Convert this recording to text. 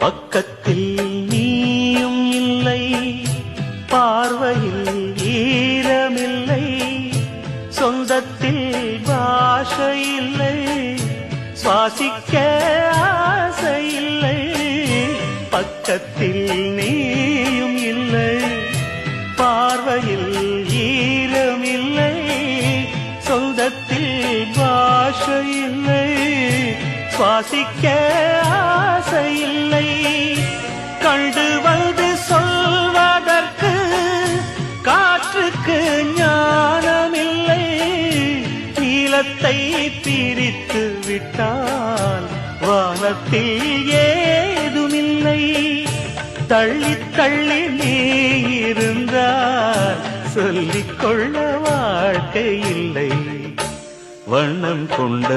பக்கத்தில் நீயும் இல்லை, பார்வையில் ஈரமில்லை, சொந்தத்தில் பாஷை இல்லை, சுவாசிக்க ஆசை இல்லை. பக்கத்தில் நீயும் இல்லை, பார்வையில் ஈரமில்லை, சொந்தத்தில் பாஷை இல்லை, சுவாசிக்க ஆசை இல்லை. கண்டு வந்து சொல்வதற்கு காற்றுக்கு ஞானமில்லை, நீலத்தை பிரித்து விட்டால் வானத்தில் ஏதுமில்லை. தள்ளி தள்ளி நீ இருந்தால் சொல்லிக்கொள்ள வாழ்க்கை இல்லை. வண்ணம் கொண்ட